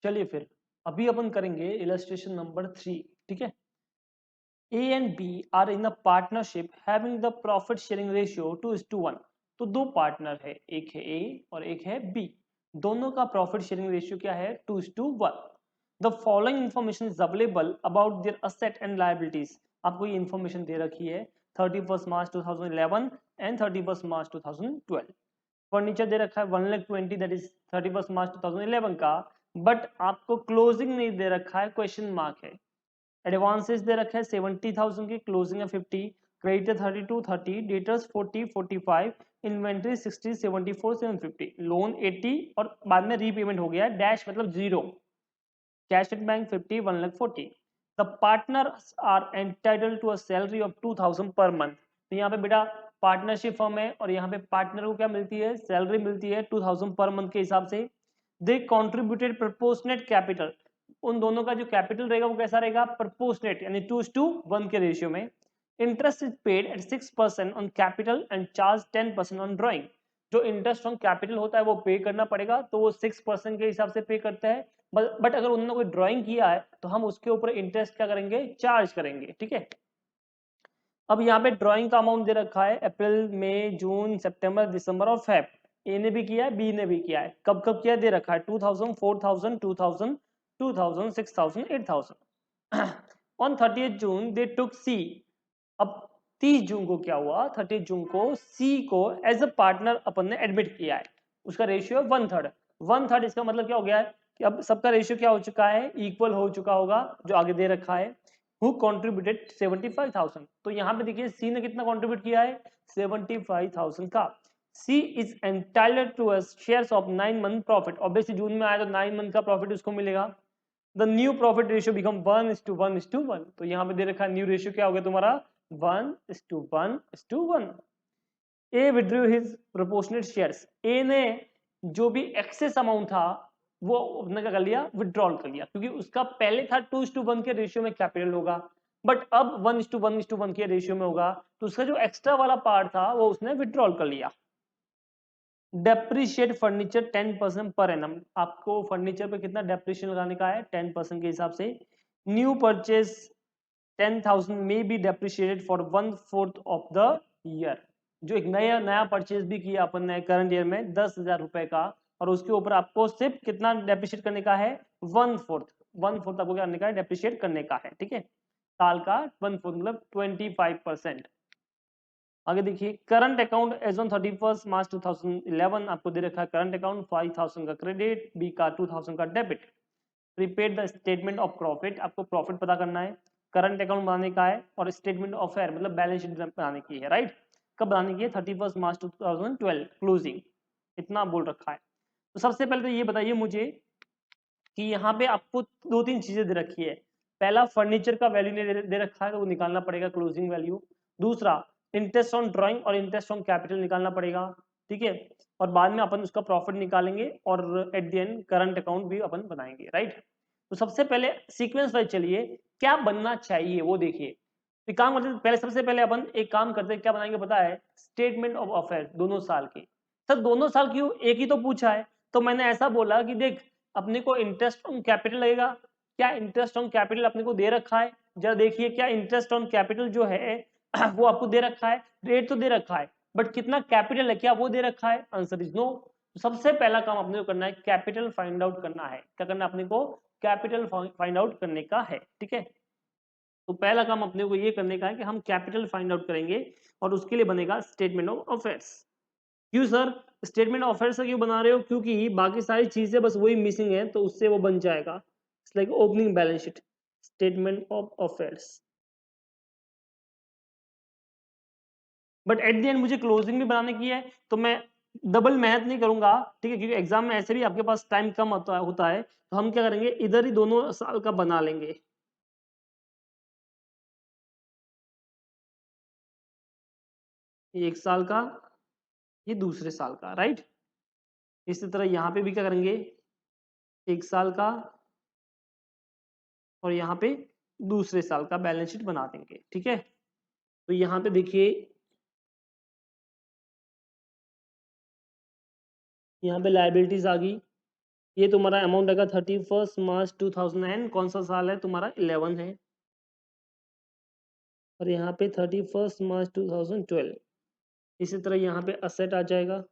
चलिए फिर अभी अपन करेंगे इलस्ट्रेशन नंबर 3। ठीक है। A and B are in a partnership having the profit sharing ratio 2:1। तो दो पार्टनर है, एक है A और एक है B। दोनों का प्रॉफिट शेयरिंग रेशियो क्या है? 2:1। The following information is available about their asset and liabilities. आपको ये इंफॉर्मेशन दे रखी है 31 मार्च 2011 एंड 31 मार्च 2012। फर्नीचर दे रखा है 1,20,000 दैट इज 31 मार्च 2011 का, बट आपको क्लोजिंग नहीं दे रखा है, क्वेश्चन मार्क है। एडवांसेस दे रखे हैं 70,000 की, क्लोजिंग है 50, क्रेडिटर 32 30, डेटर्स 40 45, इन्वेंट्री 60 74 750, लोन 80 और बाद में रीपेमेंट हो गया डैश मतलब zero. Cash at bank 50 1,40,000। The partners are entitled to a salary of 2,000 per month. तो यहाँ पे बेटा पार्टनरशिप फर्म है और यहाँ पे पार्टनर को क्या मिलती है? सैलरी मिलती है 2,000 पर मंथ के हिसाब से। दे कॉन्ट्रीब्यूटेड प्रपोर्शनेट कैपिटल। उन दोनों का जो कैपिटल रहेगा वो कैसा रहेगा? प्रपोर्शनेट यानी 2:1 के रेशियो में। Interest is paid at 6% on capital and charge 10% on drawing. जो इंटरेस्ट ऑन कैपिटल होता है वो पे करना पड़ेगा, तो वो 6% के हिसाब से पे करता है। बट अगर उन्होंने कोई ड्राइंग किया है तो हम उसके ऊपर इंटरेस्ट क्या करेंगे? चार्ज करेंगे। ठीक है। अब यहाँ पे ड्राइंग का अमाउंट दे रखा है अप्रैल मई जून सितंबर दिसंबर और फेब। ए ने भी किया है, बी ने भी किया है। कब कब किया दे रखा है? 2000 4000 2000 2000 6000 8000। ऑन 30 जून दे टुक सी। अब 30 जून को क्या हुआ? 30 जून को सी को एज अ पार्टनर अपन ने एडमिट किया है। उसका रेशियो है 1/3। 1/3 इसका मतलब क्या हो गया है कि अब सबका रेशियो क्या हो चुका है? इक्वल हो चुका होगा, जो आगे दे रखा है। Who contributed 75,000। तो यहाँ पे देखिए सी ने कितना कॉन्ट्रीब्यूट किया है? 75,000 का। C is entitled to a shares of 9 month profit. Obviously June में आया तो 9 मंथ का प्रॉफिट उसको मिलेगा। The new profit ratio become 1:1:1। तो यहाँ पे दे रखा है न्यू रेशियो क्या हो गया तुम्हारा? 1:1:1। ए विड्रू हिज प्रोपोर्शनेट शेयर्स। ए ने जो भी एक्सेस अमाउंट था वो उसने क्या कर लिया? विड्रॉल कर लिया, क्योंकि उसका पहले था 2:1 के रेशियो में कैपिटल होगा, बट अब 1:1:1 के रेशियो में होगा। तो उसका जो एक्स्ट्रा वाला पार्ट था वो उसने विड्रॉल कर लिया। Depreciate furniture 10% per annum. आपको फर्नीचर पे कितना डेप्रिशिएशन लगाने का है? 10% के हिसाब से। न्यू परचेज 10,000 में B depreciated for 1/4 of the year. जो एक नया नया परचेज भी किया अपन ने करंट ईयर में 10,000 रुपए का, और उसके ऊपर आपको सिर्फ कितना डेप्रिशिएट करने का है? 1/4। 1/4 आपको क्या करने का है? डेप्रिशिएट करने का है। ठीक है। साल का 1/4 मतलब 25%। आगे देखिए करंट अकाउंट एज ऑन 31 मार्च 2011 आपको दे रखा है करंट अकाउंट 5,000 का क्रेडिट, बी का 2,000 का debit. Prepaid the statement of profit. आपको प्रॉफिट पता करना है, करंट अकाउंट बनाने का है, और स्टेटमेंट ऑफ फेयर मतलब बैलेंस शीट बनाने की है। राइट। कब बनाने की है? 31 मार्च 2012 क्लोजिंग। इतना बोल रखा है। तो सबसे पहले तो ये बताइए मुझे कि यहाँ पे आपको दो तीन चीजें दे रखी है। पहला फर्नीचर का वैल्यू दे रखा है तो वो निकालना पड़ेगा, क्लोजिंग वैल्यू। दूसरा इंटरेस्ट ऑन ड्राइंग और इंटरेस्ट ऑन कैपिटल निकालना पड़ेगा। ठीक है। और बाद में अपन उसका प्रॉफिट निकालेंगे और at the end current account भी अपन बनाएंगे। राइट। तो सबसे पहले सीक्वेंस वाइज चलिए, क्या बनना चाहिए वो देखिए। तो काम करते पहले, सबसे पहले अपन एक काम करते हैं, क्या बनाएंगे पता है? स्टेटमेंट ऑफ अफेयर दोनों साल की। सर दोनों साल क्यों? एक ही तो पूछा है। तो मैंने ऐसा बोला कि देख अपने को इंटरेस्ट ऑन कैपिटल लगेगा। क्या इंटरेस्ट ऑन कैपिटल अपने को दे रखा है? जरा देखिए क्या इंटरेस्ट ऑन कैपिटल जो है वो आपको दे रखा है? रेट तो दे रखा है, बट कितना कैपिटल है क्या वो दे रखा है? Answer is no. सबसे पहला काम अपने को करना है कैपिटल फाइंड आउट करना है। क्या करना है अपने को? कैपिटल फाइंड आउट करने का है। ठीक है। तो पहला काम अपने को ये करने का है कि हम कैपिटल फाइंड आउट करेंगे, और उसके लिए बनेगा स्टेटमेंट ऑफ अफेयर्स। क्यों सर स्टेटमेंट ऑफ अफेयर्स क्यों बना रहे हो? क्योंकि बाकी सारी चीजें बस वही मिसिंग है, तो उससे वो बन जाएगा। It's like opening balance sheet, statement of affairs. But at the end मुझे क्लोजिंग भी बनाने की है, तो मैं डबल मेहनत नहीं करूंगा। ठीक है, क्योंकि एग्जाम में ऐसे भी आपके पास टाइम कम होता है, तो हम क्या करेंगे इधर ही दोनों साल का बना लेंगे। ये एक साल का, ये दूसरे साल का। राइट। इसी तरह यहाँ पे भी क्या करेंगे? एक साल का और यहाँ पे दूसरे साल का बैलेंस शीट बना देंगे। ठीक है। तो यहाँ पे देखिए, यहाँ पे लाइबिलिटीज आ गई, ये तुम्हारा अमाउंट आएगा 31 मार्च 2000 कौन सा साल है तुम्हारा 11 है, और यहाँ पे 31 मार्च 2012। इसी तरह यहाँ पे असेट आ जाएगा,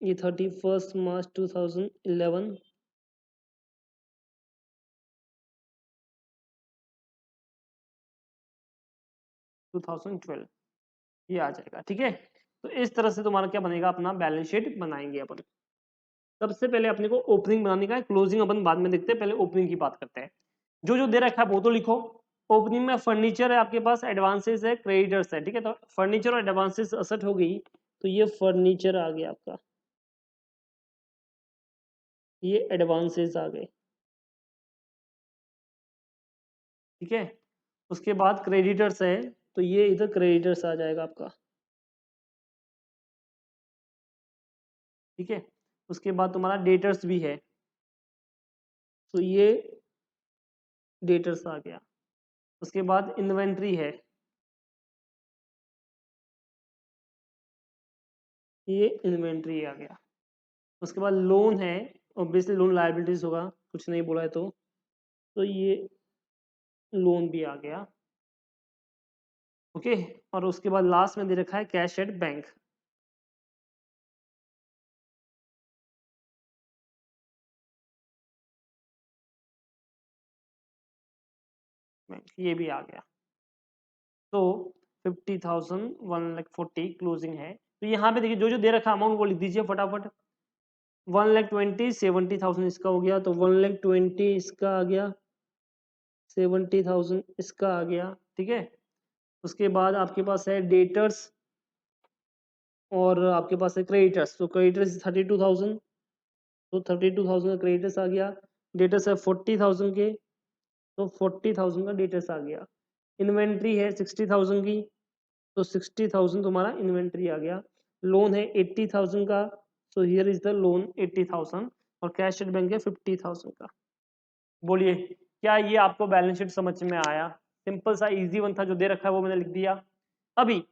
ये 31 मार्च 2011, टू 2012 ये आ जाएगा। ठीक है, तो इस तरह से तुम्हारा क्या बनेगा, अपना बैलेंस शीट बनाएंगे अपन। सबसे पहले अपने को ओपनिंग बनाने का है, क्लोजिंग अपन बाद में देखते हैं, पहले ओपनिंग की बात करते हैं। जो जो दे रखा है वो तो लिखो। ओपनिंग में फर्नीचर है आपके पास, एडवांसेस है, क्रेडिटर्स है। ठीक है, तो फर्नीचर और एडवांसेस असेट हो गई, तो ये फर्नीचर आ गया आपका, ये एडवांसेस आ गए। ठीक है, उसके बाद क्रेडिटर्स है, तो ये इधर क्रेडिटर्स आ जाएगा आपका। ठीक है, उसके बाद तुम्हारा डेटर्स भी है, तो ये डेटर्स आ गया। उसके बाद इन्वेंट्री है, ये इन्वेंट्री आ गया। उसके बाद लोन है, ऑब्वियसली लोन लायबिलिटीज होगा, कुछ नहीं बोला है तो ये लोन भी आ गया। ओके, और उसके बाद लास्ट में दे रखा है कैश एट बैंक। ये भी आ गया। तो 50,000 1,40,000 क्लोजिंग है। तो यहाँ पे देखिए जो जो दे रखा अमाउंट वो लिख दीजिए फटाफट। 1,20,000 70,000 इसका हो गया, तो 1,20,000 इसका आ गया, 70,000 इसका आ गया। ठीक है, उसके बाद आपके पास है डेटर्स और आपके पास है क्रेडिटर्स, तो क्रेडिटर्स 32,000, तो 32,000 का क्रेडिटर्स आ गया। डेटर्स है 40,000 के, तो 40,000 का डेटर्स आ गया। इन्वेंट्री है 60,000 की, तो 60,000 तुम्हारा इन्वेंट्री आ गया। लोन है 80,000 का, so here is the loan 80,000, और कैश एट बैंक है 50,000 का। बोलिए क्या ये आपको बैलेंस शीट समझ में आया? सिंपल सा इजी वन था, जो दे रखा है वो मैंने लिख दिया। अभी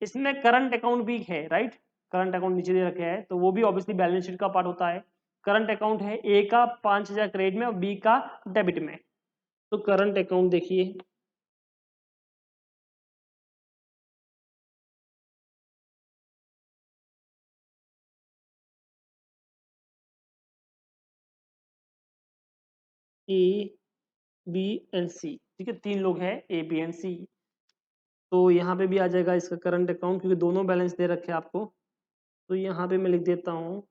इसमें करंट अकाउंट भी है, राइट? करंट अकाउंट नीचे दे रखे हैं, तो वो भी ऑब्वियसली बैलेंस शीट का पार्ट होता है। करंट अकाउंट है, ए का 5,000 क्रेडिट में और बी का डेबिट में। तो करंट अकाउंट देखिए, ए बी एंड सी, ठीक है, तीन लोग हैं ए बी एंड सी। तो यहाँ पे भी आ जाएगा इसका करंट अकाउंट, क्योंकि दोनों बैलेंस दे रखे हैं आपको। तो यहाँ पे मैं लिख देता हूँ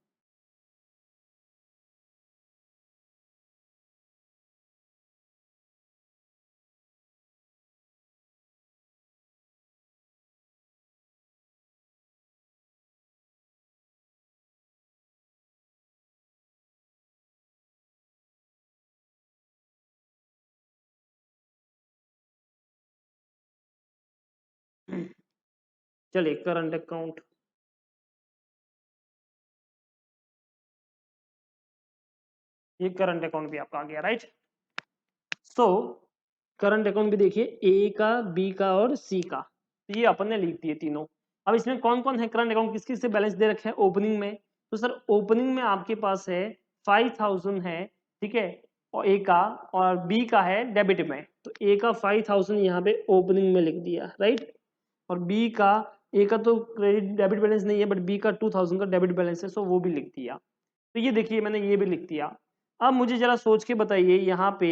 चलिए करंट अकाउंट, ये करंट अकाउंट भी आपका आ गया, राइट? सो करंट अकाउंट भी देखिए, ए का, बी का और सी का, तो ये अपन ने लिख दिए तीनों। अब इसमें कौन कौन है करंट अकाउंट, किस किस से बैलेंस दे रखे हैं ओपनिंग में? तो सर ओपनिंग में आपके पास है 5,000 है, ठीक है, और ए का, और बी का है डेबिट में। तो ए का 5,000 यहाँ पे ओपनिंग में लिख दिया, राइट? और बी का, ए का तो क्रेडिट डेबिट बैलेंस नहीं है, बट बी का 2,000 का डेबिट बैलेंस है, सो वो भी लिख दिया। तो ये देखिए मैंने ये भी लिख दिया। अब मुझे जरा सोच के बताइए, यहाँ पे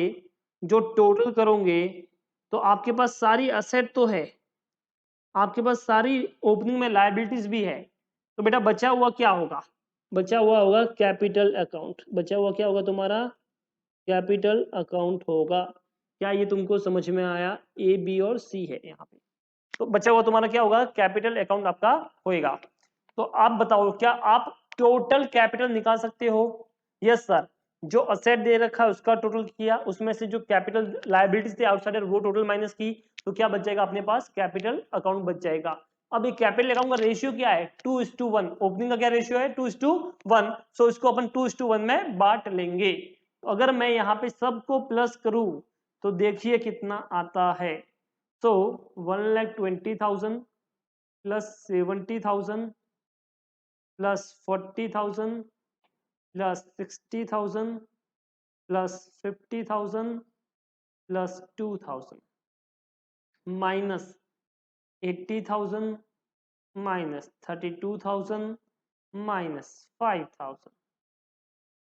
जो टोटल करोगे तो आपके पास सारी असेट तो है, आपके पास सारी ओपनिंग में लायबिलिटीज भी है, तो बेटा बचा हुआ क्या होगा? बचा हुआ होगा कैपिटल अकाउंट। बचा हुआ क्या होगा तुम्हारा? कैपिटल अकाउंट होगा। क्या ये तुमको समझ में आया? ए बी और सी है यहाँ पे, तो बचा हुआ तुम्हारा क्या होगा? कैपिटल अकाउंट आपका होएगा। तो आप बताओ क्या आप टोटल कैपिटल निकाल सकते हो? यस सर, जो असेट दे रखा है उसका टोटल किया, उसमें से जो कैपिटल लायबिलिटीज थे आउटसाइडर वो टोटल माइनस की, तो क्या बच जाएगा अपने पास? कैपिटल अकाउंट बच जाएगा। अब ये कैपिटल अकाउंट का रेशियो क्या है? 2:1। ओपनिंग का क्या रेशियो है? 2:1। सो इसको अपन 2:1 में बांट लेंगे। तो अगर मैं यहाँ पे सबको प्लस करूं तो देखिए कितना आता है। तो 1,20,000 plus 70,000 plus 40,000 plus 60,000 plus 50,000 plus 2,000 minus 80,000 minus 32,000 minus 5,000।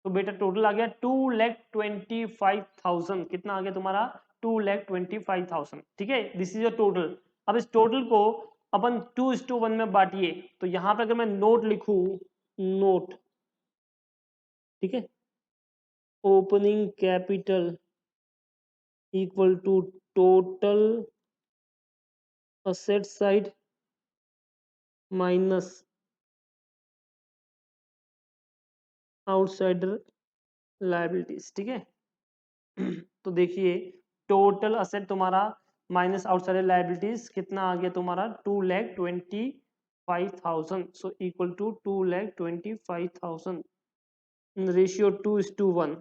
तो बेटा टोटल आ गया 2,25,000। कितना आ गया तुम्हारा? 2,25,000। ठीक है, दिस इज योर टोटल। अब इस टोटल को अपन 2:1 में बांटिए। तो यहां पे अगर मैं नोट लिखूं, नोट, ठीक है, opening capital equal to total asset side minus outsider liabilities. ठीक है, तो देखिए टोटल असेट तुम्हारा माइनस आउटसाइडर लायबिलिटीज कितना आ गया तुम्हारा? 2,25,000। So equal to 2,25,000। रेशियो 2:1,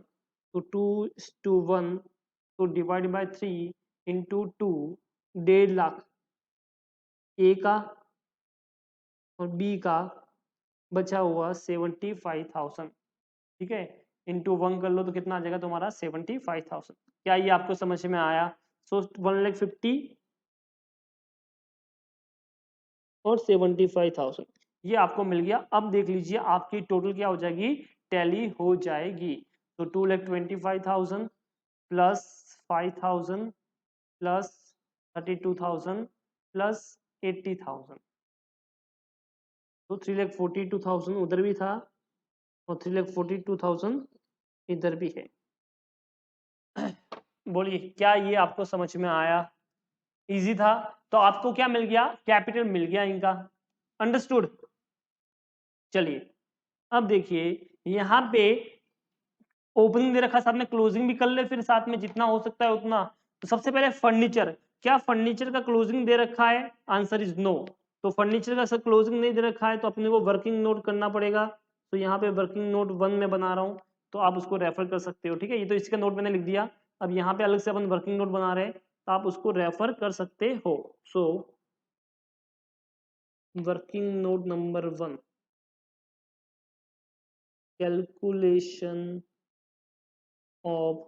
तो 2:1, तो डिवाइड बाय 3 इंटू 2, 1.5 लाख ए का और बी का बचा हुआ 75,000। ठीक है, इंटू 1 कर लो तो कितना आ जाएगा तुम्हारा? 75,000। क्या ये आपको समझ में आया? सो 1,50,000 और 75,000 ये आपको मिल गया। अब देख लीजिए आपकी टोटल क्या हो जाएगी? टैली हो जाएगी। तो 2,25,000 प्लस 5,000 प्लस 32,000 प्लस 80,000, तो 3,42,000 उधर भी था और 3,42,000 इधर भी है। बोलिए क्या ये आपको समझ में आया? इजी था। तो आपको क्या मिल गया? कैपिटल मिल गया इनका। अंडरस्टूड? चलिए अब देखिए यहां पे ओपनिंग दे रखा, साथ में क्लोजिंग भी कर ले फिर साथ में जितना हो सकता है उतना। तो सबसे पहले फर्नीचर, क्या फर्नीचर का क्लोजिंग दे रखा है? Answer is no. तो फर्नीचर का सर क्लोजिंग नहीं दे रखा है तो अपने को वर्किंग नोट करना पड़ेगा। तो यहाँ पे वर्किंग नोट 1 में बना रहा हूँ, तो आप उसको रेफर कर सकते हो। ठीक है, ये तो इसका नोट मैंने लिख दिया। अब यहाँ पे अलग से अपन वर्किंग नोट बना रहे हैं तो आप उसको रेफर कर सकते हो। So working note number 1, calculation of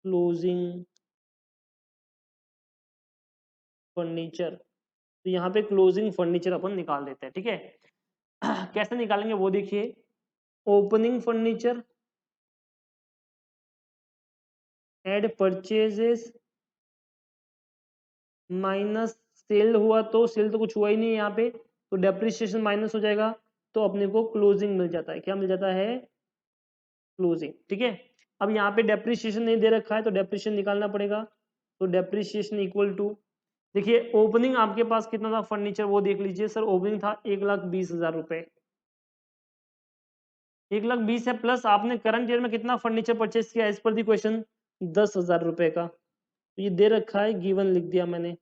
closing furniture. तो यहाँ पे क्लोजिंग फर्नीचर अपन निकाल देते हैं। ठीक है, कैसे निकालेंगे वो देखिए। Opening furniture add purchases minus sale हुआ, तो सेल तो कुछ हुआ ही नहीं है यहाँ पे, तो डेप्रिसिएशन माइनस हो जाएगा। तो अपने को क्लोजिंग मिल जाता है। क्या मिल जाता है? क्लोजिंग। ठीक है, अब यहाँ पे डेप्रिसिएशन नहीं दे रखा है तो डेप्रिसिएशन निकालना पड़ेगा। तो डेप्रिसिएशन इक्वल टू, देखिए ओपनिंग आपके पास कितना था फर्नीचर वो देख लीजिए। सर ओपनिंग था 1,20,000 रुपए। 1,20,000 है, प्लस आपने करंट ईयर में कितना फर्नीचर परचेस किया एज पर दी क्वेश्चन? 10,000 रुपए का। तो ये दे रखा है, गिवन लिख दिया मैंने।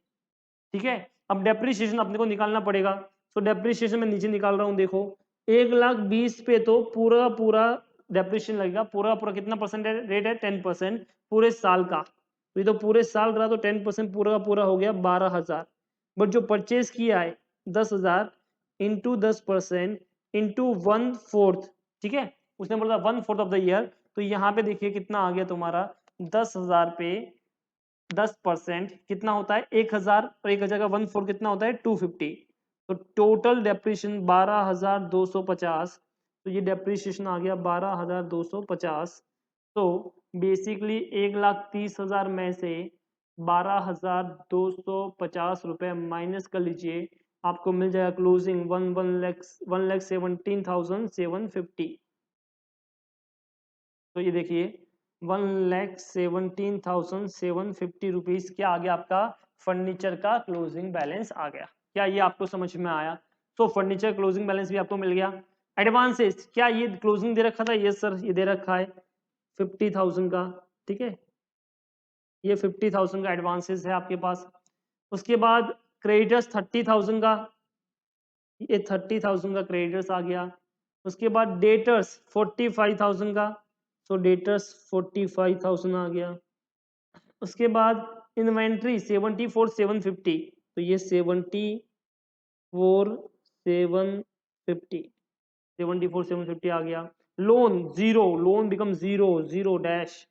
ठीक है, अब डेप्रिसिएशन अपने को निकालना पड़ेगा। तो डेप्रिसिएशन में नीचे निकाल रहा हूं, देखो 1,20,000 पे तो पूरा पूरा डेप्रिसिएशन लगेगा। पूरा पूरा कितना परसेंट रेट है? 10% पूरे साल का। तो ये तो पूरे साल रहा, तो 10% पूरा पूरा हो गया 12,000। बट जो परचेज किया है 10,000 इंटू 10% इंटू 1/4, ठीक है, उसने बोला 1/4 ऑफ द ईयर। तो यहाँ पे देखिए कितना आ गया तुम्हारा? 10,000 पे 10% कितना होता है? 1,000, और 1,000 का 1/4 कितना होता है? 250। तो टोटल डेप्रिसिएशन 12,250। तो ये डेप्रिसिएशन आ गया 12,250। तो बेसिकली 1,30,000 में से 12,250 रुपए माइनस कर लीजिए, आपको मिल जाएगा क्लोजिंग 1,17,750। तो ये देखिए 1,17,750 रुपीज क्या आ गया आपका? फर्नीचर का क्लोजिंग बैलेंस आ गया। क्या ये आपको समझ में आया? तो फर्नीचर क्लोजिंग बैलेंस भी आपको मिल गया। एडवांसेस, क्या ये क्लोजिंग दे रखा था? यस सर, ये दे रखा है 50,000 का। ठीक है, ये 50,000 का एडवांसेस है आपके पास। उसके बाद क्रेडिटर्स 30,000 का, ये 30,000 का क्रेडिटर्स आ गया। उसके बाद डेटर्स 45,000 का, तो डेटर्स 45,000 आ गया। उसके बाद इन्वेंट्री 74,750, तो ये 74,750 750, 74 750 आ गया। Loan zero, loan become zero, zero dash.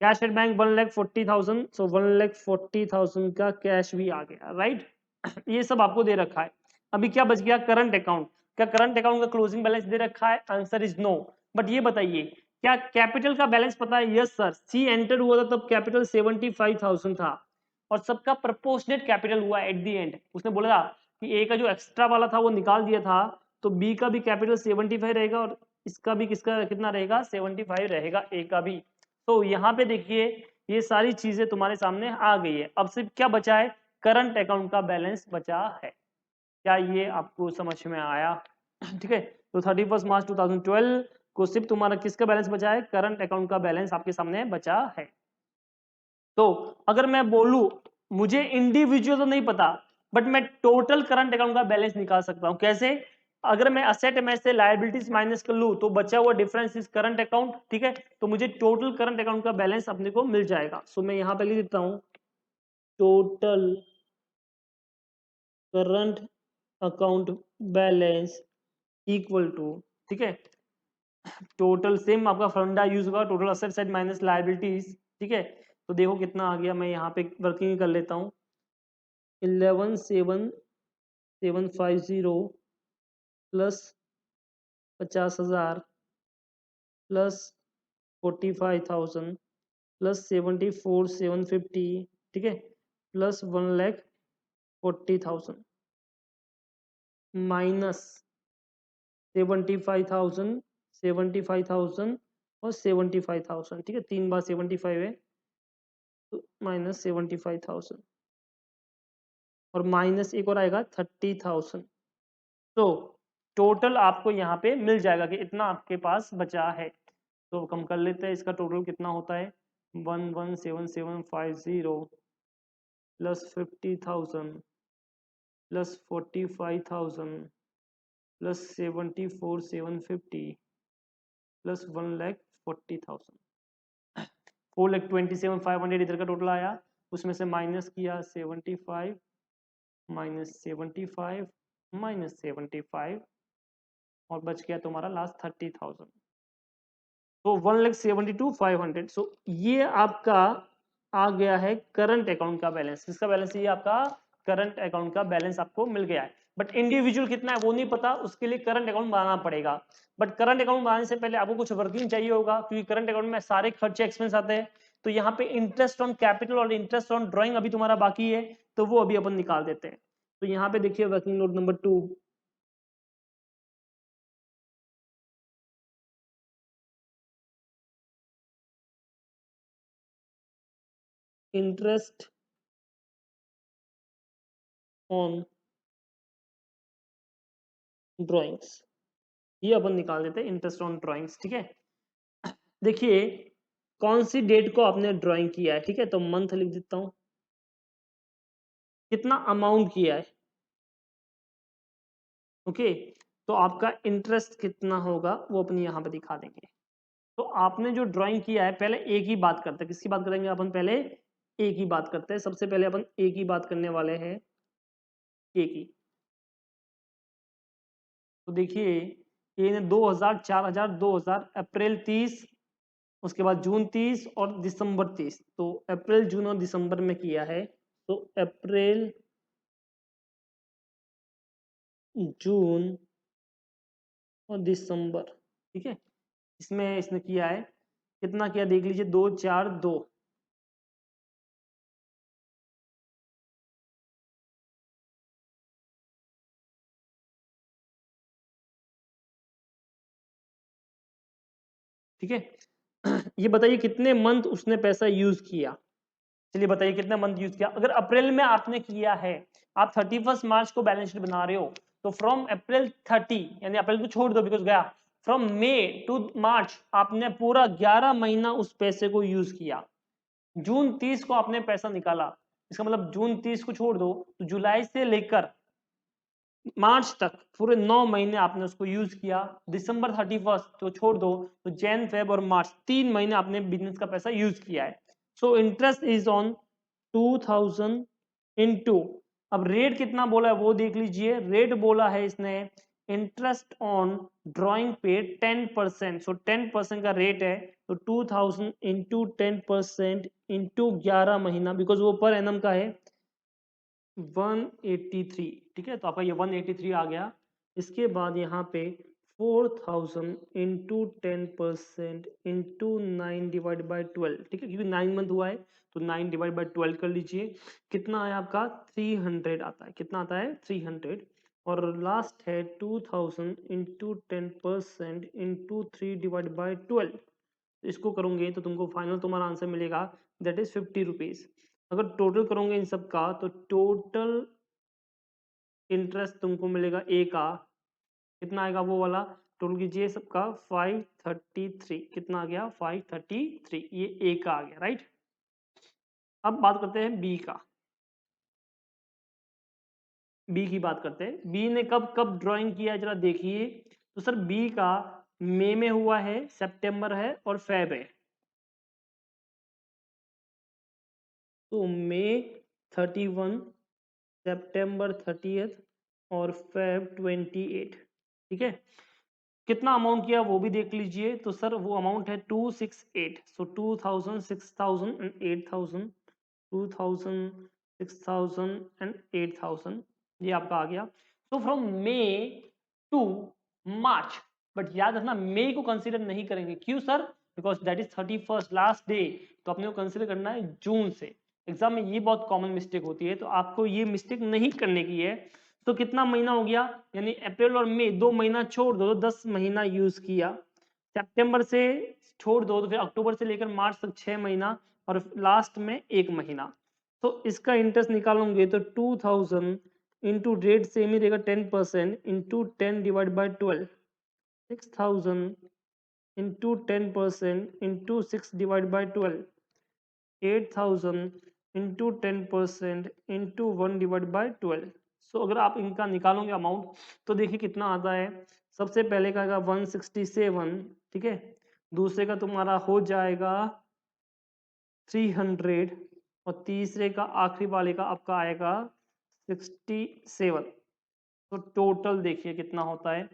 Cash at bank 1,40,000, सो 1,40,000 का कैश भी आ गया, राइट। ये सब आपको दे रखा है। अभी क्या बच गया, करंट अकाउंट। क्या करंट अकाउंट का क्लोजिंग बैलेंस दे रखा है? Answer is no. बट ये बताइए क्या कैपिटल का बैलेंस पता है? यस सर, सी एंटर हुआ था तब कैपिटल 75,000 था और सबका प्रपोर्शनेट कैपिटल हुआ एट द एंड। उसने बोला था कि ए का जो एक्स्ट्रा वाला था वो निकाल दिया था, तो बी का भी कैपिटल 75 रहेगा और इसका भी किसका कितना रहेगा, 75 रहेगा ए का भी। तो यहाँ पे देखिए ये सारी चीजें तुम्हारे सामने आ गई है। अब सिर्फ क्या बचा है, करंट अकाउंट का बैलेंस बचा है। क्या ये आपको समझ में आया? ठीक है, तो 31 मार्च 2012 को सिर्फ तुम्हारा किसका बैलेंस बचा है, करंट अकाउंट का बैलेंस आपके सामने बचा है। तो अगर मैं बोलूं मुझे इंडिविजुअल तो नहीं पता, बट मैं टोटल करंट अकाउंट का बैलेंस निकाल सकता हूं। कैसे? अगर मैं असेट में से लायबिलिटीज माइनस कर लूं तो बचा हुआ डिफरेंस इज करंट अकाउंट, ठीक है। तो मुझे टोटल करंट अकाउंट का बैलेंस अपने को मिल जाएगा। सो मैं यहां पे लिख देता हूं total current account balance equal to, ठीक है, टोटल सेम आपका फॉर्मूला यूज होगा, total asset side minus liabilities, ठीक है। तो देखो कितना आ गया, मैं यहाँ पे वर्किंग कर लेता हूँ। 11,750 प्लस 50,000 प्लस 45,000 प्लस 74,750, ठीक है, प्लस 1,40,000 माइनस 75,000, 75,000 और 75,000, ठीक है, 3 बार 75 है तो माइनस 75,000 और माइनस एक और आएगा 30,000। तो टोटल आपको यहाँ पे मिल जाएगा कि इतना आपके पास बचा है। तो हम कर लेते हैं, इसका टोटल कितना होता है, 11,750 प्लस 50,000 प्लस 45,000 प्लस 74,750 प्लस 1,40,000, 4,27,500 इधर का टोटल आया। उसमें से माइनस किया 75 माइनस 75 माइनस 75 और बच गया तुम्हारा लास्ट 30,000। तो 1,72,500। सो ये आपका आ गया है करंट अकाउंट का बैलेंस। किसका बैलेंस? ये आपका करंट अकाउंट का बैलेंस आपको मिल गया है। बट इंडिविजुअल कितना है वो नहीं पता, उसके लिए करंट अकाउंट बनाना पड़ेगा। बट करंट अकाउंट बनाने से पहले आपको कुछ वर्किंग चाहिए होगा, क्योंकि करंट अकाउंट में सारे खर्चे एक्सपेंस आते हैं। तो यहाँ पे इंटरेस्ट ऑन कैपिटल और इंटरेस्ट ऑन ड्रॉइंग अभी तुम्हारा बाकी है, तो वो अभी अपन निकाल देते हैं। तो यहाँ पे देखिए working note number 2, interest on drawings, ये अपन निकाल देते हैं इंटरेस्ट ऑन ड्रॉइंग्स, ठीक है। देखिए कौन सी डेट को आपने ड्राइंग किया है, ठीक है, तो मंथ लिख देता हूं, कितना अमाउंट किया है, ओके। तो आपका इंटरेस्ट कितना होगा वो अपनी यहाँ पे दिखा देंगे। तो आपने जो ड्राइंग किया है, पहले एक ही बात करते हैं, किसकी बात करेंगे अपन, पहले एक ही बात करते हैं। सबसे पहले अपन एक ही बात करने वाले हैं, एक ही। तो देखिए ये ने 2,000, 4,000, 2,000, अप्रैल 30, उसके बाद जून 30 और दिसंबर 30। तो अप्रैल जून और दिसंबर में किया है। तो अप्रैल जून और दिसंबर, ठीक है, इसमें इसने किया है कितना किया देख लीजिए, 2, 4, 2, ठीक है। ये बताइए कितने मंथ उसने पैसा यूज किया। चलिए बताइए कितने मंथ यूज किया। अगर अप्रैल में आपने किया है, आप 31 मार्च को बैलेंस शीट बना रहे हो, तो फ्रॉम अप्रैल 30, यानी अप्रैल को छोड़ दो बिकॉज गया, फ्रॉम मई टू मार्च आपने पूरा 11 महीना उस पैसे को यूज किया। जून 30 को आपने पैसा निकाला, इसका मतलब जून 30 को छोड़ दो तो जुलाई से लेकर मार्च तक पूरे 9 महीने आपने उसको यूज किया। दिसंबर 31 तो छोड़ दो, तो जैन फेब और मार्च 3 महीने आपने बिजनेस का पैसा यूज किया है। So interest is on 2,000 into अब रेट कितना बोला है वो देख लीजिए। रेट बोला है इसने इंटरेस्ट ऑन ड्रॉइंग पे 10%, सो 10% का रेट है, तो 2000 इंटू 10% इंटू 11 महीना, बिकॉज वो पर एनम का है 183, ठीक है, तो आपका ये 183 आ गया। इसके बाद यहाँ पे 4000 इंटू 10% इंटू 9 डिवाइड बाई 12, ठीक है, क्योंकि 9 मंथ हुआ है तो 9 डिवाइड बाई 12 कर लीजिए। कितना है आपका 300 आता है, कितना आता है 300। और लास्ट है 2000 इंटू 10% इंटू 3 डिवाइड बाई 12, इसको करोगे तो तुमको फाइनल तुम्हारा आंसर मिलेगा दैट इज 50 रुपीज। अगर टोटल करोगे इन सब का तो टोटल इंटरेस्ट तुमको मिलेगा ए का, कितना आएगा वो वाला, टोटल कीजिए सबका 533, कितना आ गया 533, ये ए का आ गया, राइट। अब बात करते हैं बी का। बी की बात करते हैं, बी ने कब कब ड्राइंग किया है जरा देखिए। तो सर बी का मई में हुआ है, सितंबर है और फेब है। तो मई 31, सितंबर 30 और फेब 28, ठीक है। कितना अमाउंट किया वो भी देख लीजिए। तो सर वो अमाउंट है 268, सो 2000 6000 एंड 8000, 2000 6000 एंड 8000, ये आपका आ गया। तो from May to March, but याद रखना मई को कंसीडर नहीं करेंगे, क्यों sir, because that is 31st last day, तो अपने को कंसीडर करना है जून से। एग्जाम में ये बहुत कॉमन मिस्टेक होती है, तो आपको ये मिस्टेक नहीं करने की है। तो कितना महीना हो गया, यानी अप्रैल और मई 2 महीना छोड़ दो, 10 महीना यूज किया। सितंबर से छोड़ दो तो फिर अक्टूबर से लेकर मार्च तक 6 महीना और लास्ट में 1 महीना। तो इसका इंटरेस्ट निकालोगे तो 2000 इंटू रेट सेम ही रहेगा 10% into 10 divide by 12, 6000 into 10% into 6 divide by 12, 8000 into 10% into 1 divide by 12। सो अगर आप इनका निकालोगे अमाउंट तो देखिए कितना आता है। सबसे पहले का आएगा 167, ठीक है, दूसरे का तुम्हारा हो जाएगा 300 और तीसरे का आखिरी वाले का आपका आएगा 67। तो टोटल देखिए कितना होता है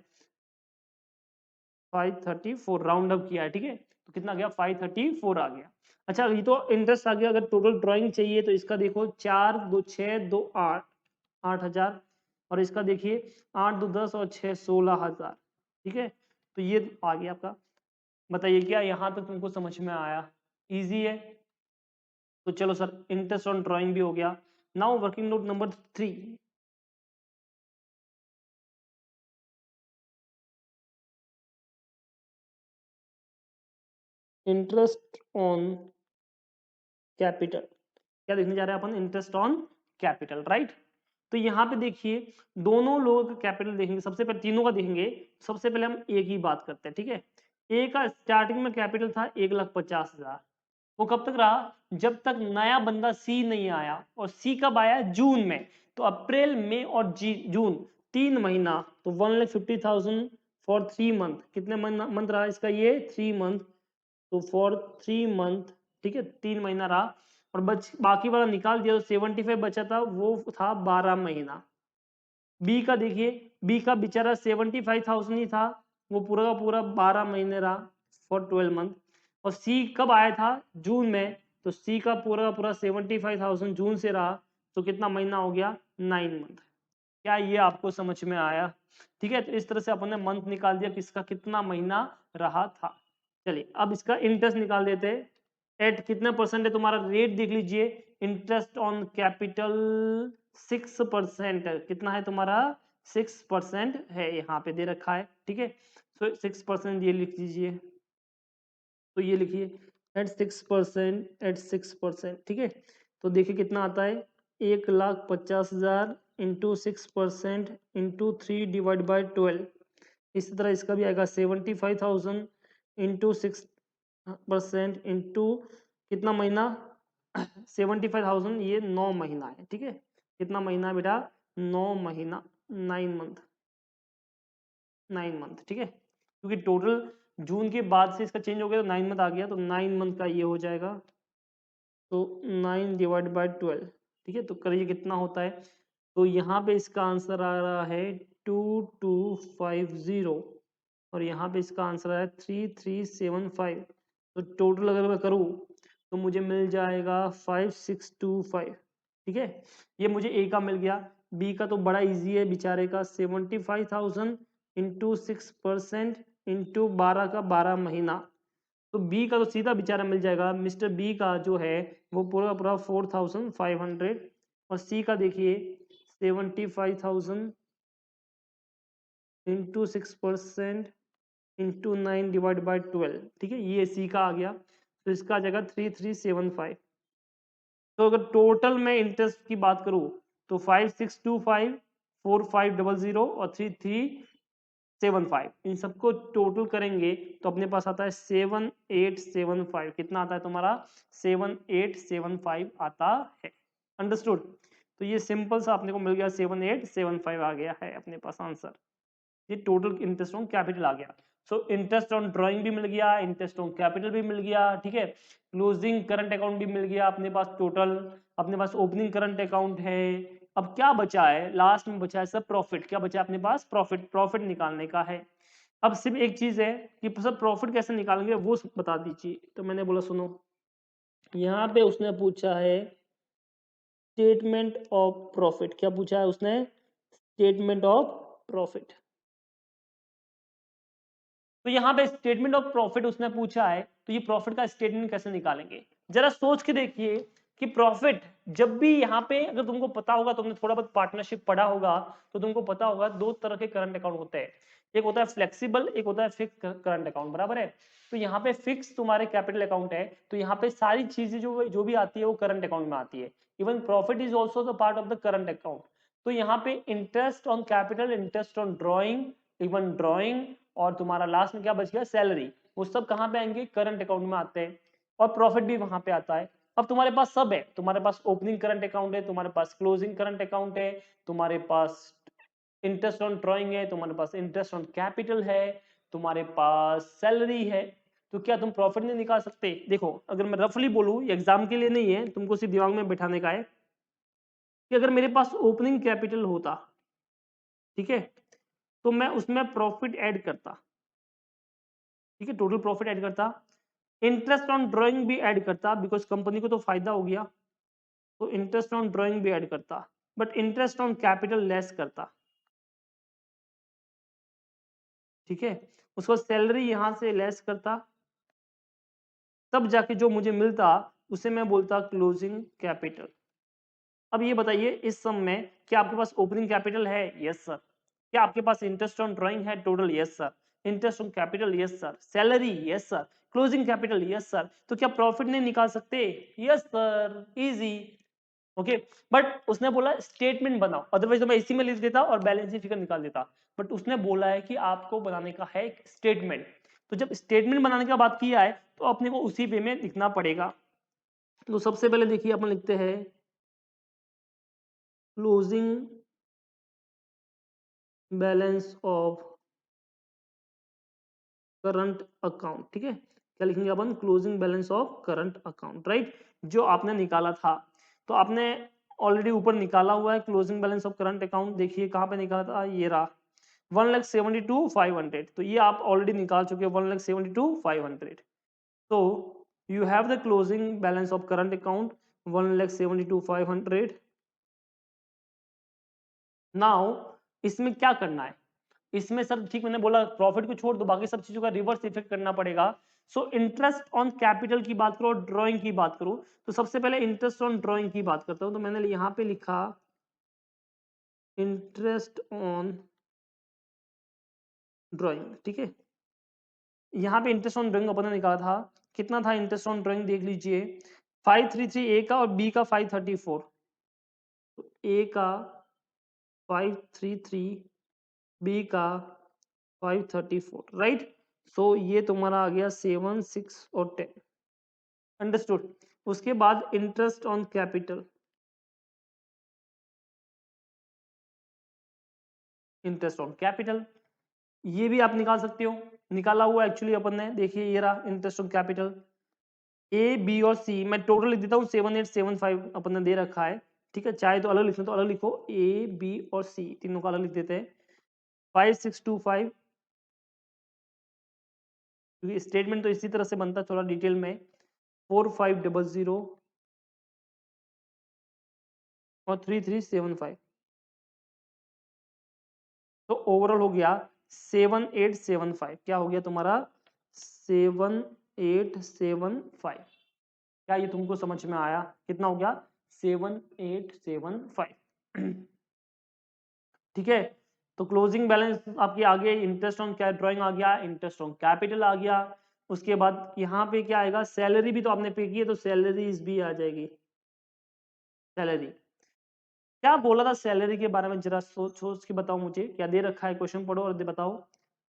534, राउंड अप किया है, ठीक है, तो कितना गया 534 आ गया। अच्छा ये तो इंटरेस्ट आ गया। अगर टोटल ड्राइंग चाहिए तो इसका देखो 4 2 6 2 8, 8000, और इसका देखिए 8 2 10 और 6 16,000, ठीक है, तो ये आ गया आपका। बताइए क्या यहाँ तक तुमको समझ में आया, इजी है। तो चलो सर इंटरेस्ट ऑन ड्राइंग भी हो गया। Now working note number 3, interest on capital. क्या देखने जा रहे हैं अपन, इंटरेस्ट ऑन कैपिटल, राइट। तो यहाँ पे देखिए दोनों लोगों का कैपिटल देखेंगे, सबसे पहले तीनों का देखेंगे। सबसे पहले हम ए की बात करते हैं, ठीक है। ए का स्टार्टिंग में कैपिटल था 1,50,000, वो कब तक रहा, जब तक नया बंदा सी नहीं आया, और सी कब आया, जून में। तो अप्रैल मई और जून 3 महीना, तो 1,50,000 फॉर 3 मंथ। कितने मंथ रहा इसका, ये 3 मंथ, तो फॉर 3 मंथ, ठीक है, 3 महीना रहा। और बाकी वाला निकाल दिया तो 75 बचा था, वो था 12 महीना। बी का देखिए, बी का बेचारा 75,000 ही था, वो पूरा का पूरा 12 महीने रहा फॉर 12 मंथ। और सी कब आया था, जून में, तो सी का पूरा 75,000 जून से रहा, तो कितना महीना हो गया 9 मंथ। क्या ये आपको समझ में आया, ठीक है। तो इस तरह से अपन ने मंथ निकाल दिया किसका कितना महीना रहा था। चलिए अब इसका इंटरेस्ट निकाल देते हैं। एट कितने परसेंट है तुम्हारा, रेट देख लीजिए, इंटरेस्ट ऑन कैपिटल 6%, कितना है तुम्हारा 6% है, यहाँ पे दे रखा है, ठीक है। सो 6% ये लिख दीजिए, तो ये लिखिए एट 6%, एट 6%, ठीक है। तो देखिए कितना आता है 1,50,000 इंटू 6% इंटू 3 डिवाइड बाई 12। इसी तरह इसका भी आएगा 75,000 इंटू 6% इंटू कितना महीना 75,000, ये 9 महीना है, ठीक है। कितना महीना है बेटा, 9 महीना, 9 मंथ, 9 मंथ, ठीक है, क्योंकि टोटल जून के बाद से इसका चेंज हो गया तो 9 मंथ आ गया, तो 9 मंथ का ये हो जाएगा, तो 9 डिवाइड बाई 12, ठीक है। तो करिए कितना होता है, तो यहाँ पे इसका आंसर आ रहा है 2250 और यहाँ पे इसका आंसर आ रहा है 3375। तो टोटल अगर मैं करूँ तो मुझे मिल जाएगा 5625। ठीक है, ये मुझे ए का मिल गया। बी का तो बड़ा इजी है बेचारे का, 75,000 इंटू 6% इंटू 12 का 12 महीना। तो बी का तो सीधा बेचारा मिल जाएगा, मिस्टर बी का जो है वो पूरा पूरा 4500। और सी का देखिए 75,000 इंटू 6% इंटू 9 डिवाइड बाई 12। ठीक है, ये सी का आ गया। तो इसका आ जाएगा 3375। तो अगर टोटल में इंटरेस्ट की बात करूं तो 5625, 4500 और 3375, इन सबको टोटल करेंगे तो अपने पास आता है 7875। कितना आता है तुम्हारा? 7875 आता है। अंडरस्टूड? तो ये सिंपल सा अपने को मिल गया, 7875 आ गया है अपने पास आंसर। ये टोटल इंटरेस्ट ऑन कैपिटल आ गया। सो इंटरेस्ट ऑन ड्राइंग भी मिल गया, इंटरेस्ट ऑन कैपिटल भी मिल गया। ठीक है, क्लोजिंग करंट अकाउंट भी मिल गया अपने पास टोटल। अपने पास ओपनिंग करंट अकाउंट है। अब क्या बचा है? लास्ट में बचा है सब प्रॉफिट। क्या बचा है अपने पास? प्रॉफिट। प्रॉफिट निकालने का है। अब सिर्फ एक चीज है कि सब प्रॉफिट कैसे निकालेंगे वो बता दीजिए। तो मैंने बोला सुनो, यहाँ पे उसने पूछा है स्टेटमेंट ऑफ प्रॉफिट। क्या पूछा है उसने? Statement of profit. तो यहाँ पे स्टेटमेंट ऑफ प्रॉफिट उसने पूछा है, तो ये प्रॉफिट का स्टेटमेंट कैसे निकालेंगे? जरा सोच के देखिए कि प्रॉफिट जब भी यहाँ पे, अगर तुमको पता होगा, तुमने थोड़ा बहुत पार्टनरशिप पढ़ा होगा तो तुमको पता होगा दो तरह के करंट अकाउंट होते हैं। एक होता है फ्लेक्सिबल, एक होता है फिक्स करंट अकाउंट, बराबर है? तो यहाँ पे फिक्स तुम्हारे कैपिटल अकाउंट है, तो यहाँ पे सारी चीजें जो भी आती है वो करंट अकाउंट में आती है। Even profit is also the part of the current account. तो यहाँ पे interest on capital, interest on drawing, even drawing, और तुम्हारा लास्ट में क्या बच गया? सैलरी। वो सब कहाँ पे आएंगे? करंट अकाउंट में आते हैं। और प्रॉफिट भी वहां पे आता है। अब तुम्हारे पास सब है, तुम्हारे पास ओपनिंग करंट अकाउंट है, तुम्हारे पास क्लोजिंग करंट अकाउंट है, तुम्हारे पास इंटरेस्ट ऑन ड्रॉइंग है, तुम्हारे पास इंटरेस्ट ऑन कैपिटल है, तुम्हारे पास सैलरी है। तो क्या तुम प्रॉफिट नहीं निकाल सकते? देखो, अगर मैं रफली बोलूं, एग्जाम के लिए नहीं है, तुमको सिर्फ दिमाग में बैठाने का है कि अगर मेरे पास ओपनिंग कैपिटल होता, ठीक है, तो मैं उसमें प्रॉफिट ऐड करता। ठीक है, टोटल प्रॉफिट ऐड करता, इंटरेस्ट ऑन ड्राइंग भी ऐड करता, बिकॉज कंपनी को तो फायदा हो गया, तो इंटरेस्ट ऑन ड्राइंग भी ऐड करता, but interest on capital less करता। ठीक है, उसको सैलरी यहां से लेस करता, तब जाके जो मुझे मिलता उसे मैं बोलता क्लोजिंग कैपिटल। अब ये बताइए, इस सम में क्या आपके पास ओपनिंग कैपिटल है? Yes sir. क्या आपके पास इंटरेस्ट ऑन ड्राइंग है total? Yes sir. Interest on capital? Yes sir. Salary? Yes sir. Closing capital? Yes sir. तो क्या प्रॉफिट नहीं निकाल सकते? Yes sir, easy. Okay, but उसने बोला स्टेटमेंट बनाओ, अदरवाइज तो मैं इसी में लिख देता और बैलेंस शीट फिगर निकाल देता। बट उसने बोला है कि आपको बनाने का है स्टेटमेंट। तो जब स्टेटमेंट बनाने का बात किया है तो अपने को उसी वे में लिखना पड़ेगा। तो सबसे पहले देखिए, अपन लिखते हैं closing balance of current account. ठीक है, क्या लिखेंगे अपन? Closing balance of current account, right? जो आपने निकाला था, तो आपने ऑलरेडी ऊपर निकाला हुआ है closing balance of current account. देखिए कहां पे निकाला था, ये रहा 1,72,500। तो ये आप ऑलरेडी निकाल चुके हो 1,72,500। तो you have the closing balance of current account 1,72,500। Now इसमें क्या करना है? इसमें सर ठीक मैंने बोला प्रॉफिट को छोड़ दो, बाकी सब चीजों का रिवर्स इफेक्ट करना पड़ेगा। सो इंटरेस्ट ऑन कैपिटल की बात करो, ड्राइंग की बात करो, तो सबसे पहले इंटरेस्ट ऑन ड्राइंग की बात करता हूं। तो मैंने यहां पे लिखा इंटरेस्ट ऑन ड्राइंग। ठीक है, यहाँ पे इंटरेस्ट ऑन ड्राइंग अपन ने निकाला था, कितना था इंटरेस्ट ऑन ड्राइंग? देख लीजिए 533 ए का और बी का 534। तो ए का 533, बी का 534, राइट? सो ये तुम्हारा आ गया 7, 6 और 10। अंडरस्टूड? उसके बाद interest on capital, interest on capital ये भी आप निकाल सकते हो, निकाला हुआ एक्चुअली अपन ने। देखिए ये रहा interest on capital. A B और सी मैं टोटल लिख देता हूँ, 7875 अपन ने दे रखा है। ठीक है, चाहे तो अलग लिखना तो अलग लिखो, ए बी और सी तीनों का अलग लिख देते हैं। 5625, क्योंकि स्टेटमेंट तो इसी तरह से बनता है थोड़ा डिटेल में। 4500 और 3375, तो ओवरऑल हो गया 7875। क्या हो गया तुम्हारा? 7875। क्या ये तुमको समझ में आया? कितना हो गया? 7875। ठीक है, तो क्लोजिंग बैलेंस आपके आगे इंटरेस्ट ऑन ड्राइंग आ गया, इंटरेस्ट ऑन कैपिटल आ गया। उसके बाद यहाँ पे क्या आएगा? सैलरी भी तो आपने पे की है, तो सैलरीज भी आ जाएगी। सैलरी क्या बोला था सैलरी के बारे में, जरा सोच सोच के बताओ मुझे। क्या दे रखा है? क्वेश्चन पढ़ो और बताओ।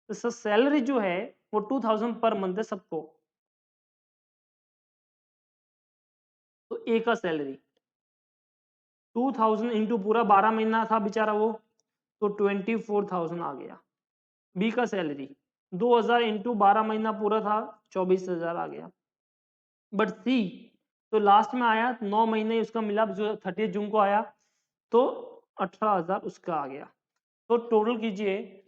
तो सर सैलरी जो है वो 2000 पर मंथ है सबको, तो ए का सैलरी 2000 इंटू पूरा 12 महीना था बेचारा वो, तो 24,000 आ गया। बी का सैलरी 2000 इंटू 12 महीना पूरा था, 24,000 आ गया। बट सी तो लास्ट में आया 9 महीने उसका मिला, जो 30 जून को आया, तो 18,000 उसका आ गया। तो टोटल कीजिए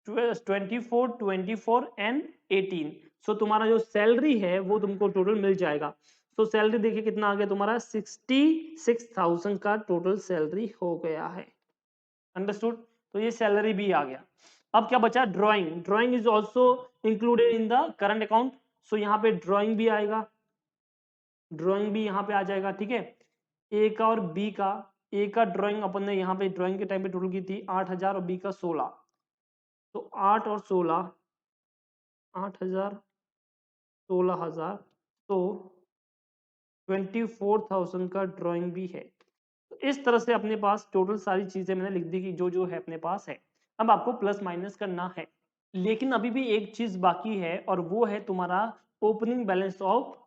24, 24 एंड 18। सो तुम्हारा जो सैलरी है वो तुमको टोटल मिल जाएगा। तो सैलरी देखिए कितना आ गया तुम्हारा? 66,000 का टोटल सैलरी हो गया है। अंडरस्टूड? तो ये सैलरी भी आ गया। अब क्या बचा? Drawing. Drawing is also included in the current account, so यहाँ पे ड्राइंग भी आएगा, ड्राइंग भी यहाँ पे आ जाएगा। ठीक है, ए का और बी का, ए का ड्राइंग अपन ने यहाँ पे ड्राइंग के टाइम पे टोटल की थी 8,000 और बी का 16, तो 8 और 16, 8,000, 16,000, तो 24,000 का ड्राइंग भी है। तो इस तरह से अपने पास टोटल सारी चीजें मैंने लिख दी कि जो जो है अपने पास है। अब आपको प्लस माइनस करना है, लेकिन अभी भी एक चीज बाकी है, और वो है तुम्हारा opening balance of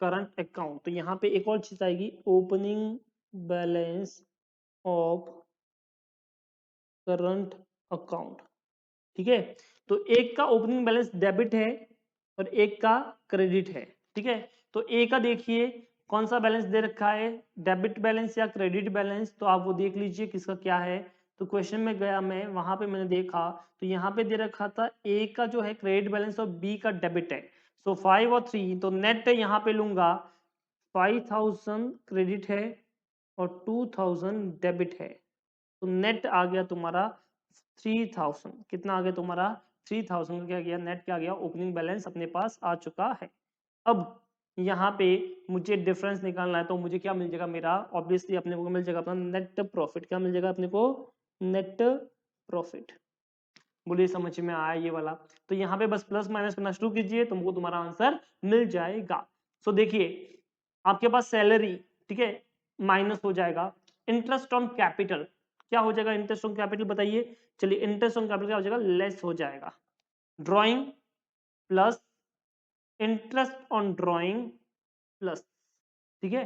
current account. तो यहाँ पे एक और चीज आएगी, opening balance of current account. ठीक है, तो एक का ओपनिंग बैलेंस डेबिट है और एक का क्रेडिट है। ठीक है, तो ए का देखिए कौन सा बैलेंस दे रखा है, डेबिट बैलेंस या क्रेडिट बैलेंस, तो आप वो देख लीजिए किसका क्या है। तो क्वेश्चन में गया मैं, वहां पे मैंने देखा तो यहाँ पे दे रखा था ए का जो है क्रेडिट बैलेंस और बी का डेबिट है। सो 5 और 3, तो नेट यहाँ पे लूंगा 5,000 क्रेडिट है और 2,000 डेबिट है, तो नेट आ गया तुम्हारा 3,000। कितना आ गया तुम्हारा? 3,000 क्या गया नेट, क्या गया ओपनिंग बैलेंस अपने पास आ चुका है। अब यहाँ पे मुझे डिफरेंस निकालना है, तो मुझे क्या मिल जाएगा? मेरा ऑब्वियसली अपने को मिल जाएगा अपना नेट प्रॉफिट। क्या मिल जाएगा अपने को? Net profit. बोलिए समझ में आया ये वाला? तो यहाँ पे बस प्लस माइनस करना शुरू कीजिए, तुमको तुम्हारा आंसर मिल जाएगा। सो देखिए आपके पास सैलरी, ठीक है, माइनस हो जाएगा इंटरेस्ट ऑन कैपिटल। क्या हो जाएगा इंटरेस्ट ऑन कैपिटल? बताइए। चलिए इंटरेस्ट ऑन कैपिटल क्या हो जाएगा? लेस हो जाएगा। Drawing plus interest on drawing plus, ठीक है,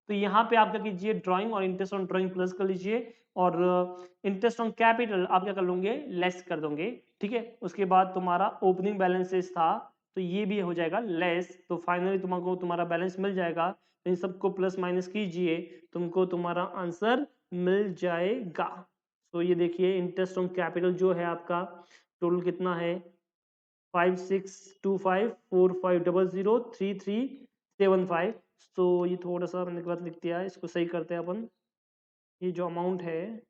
तो यहाँ पे आप क्या कीजिए? ड्राइंग और इंटरेस्ट ऑन ड्राइंग प्लस कर लीजिए, और इंटरेस्ट ऑन कैपिटल आप क्या कर लोगे? लेस कर दोगे। ठीक है, उसके बाद तुम्हारा ओपनिंग बैलेंसेस था, तो ये भी हो जाएगा लेस। तो फाइनली तुमको तुम्हारा बैलेंस मिल जाएगा। तो इन सबको प्लस माइनस कीजिए, तुमको तुम्हारा आंसर मिल जाएगा। तो ये देखिए इंटरेस्ट ऑन कैपिटल जो है आपका टोटल कितना है? 562545003375। तो ये थोड़ा सा मैंने गलत लिख दिया है, इसको सही करते हैं अपन। ये जो अमाउंट है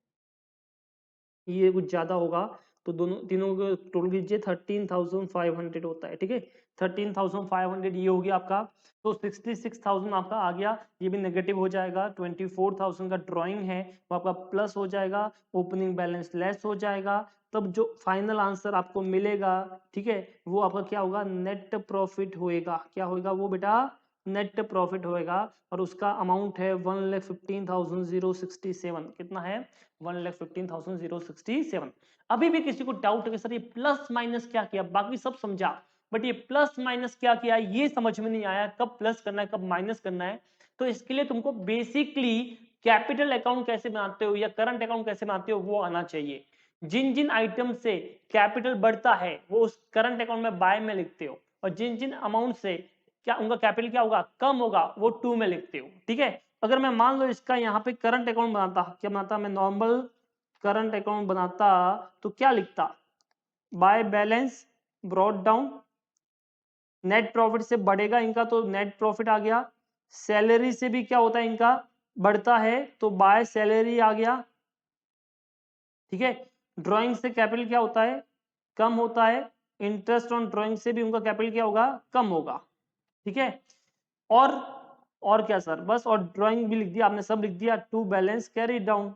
ये कुछ ज़्यादा होगा, तो दोनों तीनों को टोटल कीजिए 13,500 होता है। ठीक है, 13,500 ये हो गया आपका। तो 66,000 आपका आ गया, ये भी नेगेटिव हो जाएगा। 24,000 का ड्राइंग है वो आपका प्लस हो जाएगा, ओपनिंग बैलेंस लेस हो जाएगा। तब जो फाइनल आंसर आपको मिलेगा, ठीक है, वो आपका क्या होगा? नेट प्रॉफिट होएगा। क्या होएगा वो बेटा? नेट प्रॉफिट होएगा, और उसका अमाउंट है 1,15,067। कितना है? 1,15,067। अभी भी किसी को डाउट है कि सर ये प्लस माइनस क्या किया? बाकी सब समझा, बट ये प्लस माइनस क्या किया ये समझ में नहीं आया, कब प्लस करना है कब माइनस करना है। तो इसके लिए तुमको बेसिकली कैपिटल अकाउंट कैसे बनाते हो या करंट अकाउंट कैसे बनाते हो वो आना चाहिए। जिन जिन आइटम से कैपिटल बढ़ता है वो उस करंट अकाउंट में बाय में लिखते हो, और जिन जिन अमाउंट से क्या उनका कैपिटल क्या होगा? कम होगा, वो टू में लिखते हो। ठीक है, अगर मैं मान लो इसका यहाँ पे करंट अकाउंट बनाता, क्या बनाता, मैं नॉर्मल करंट अकाउंट बनाता तो क्या लिखता, by balance brought down, net profit से बढ़ेगा इनका तो नेट प्रॉफिट आ गया, सैलरी से भी क्या होता है इनका बढ़ता है तो बाय सैलरी आ गया, ठीक है। ड्राइंग से कैपिटल क्या होता है, कम होता है, इंटरेस्ट ऑन ड्राइंग से भी उनका कैपिटल क्या होगा, कम होगा, ठीक है। और और क्या सर, बस और ड्राइंग भी लिख दिया आपने, सब लिख दिया, टू बैलेंस कैरी डाउन।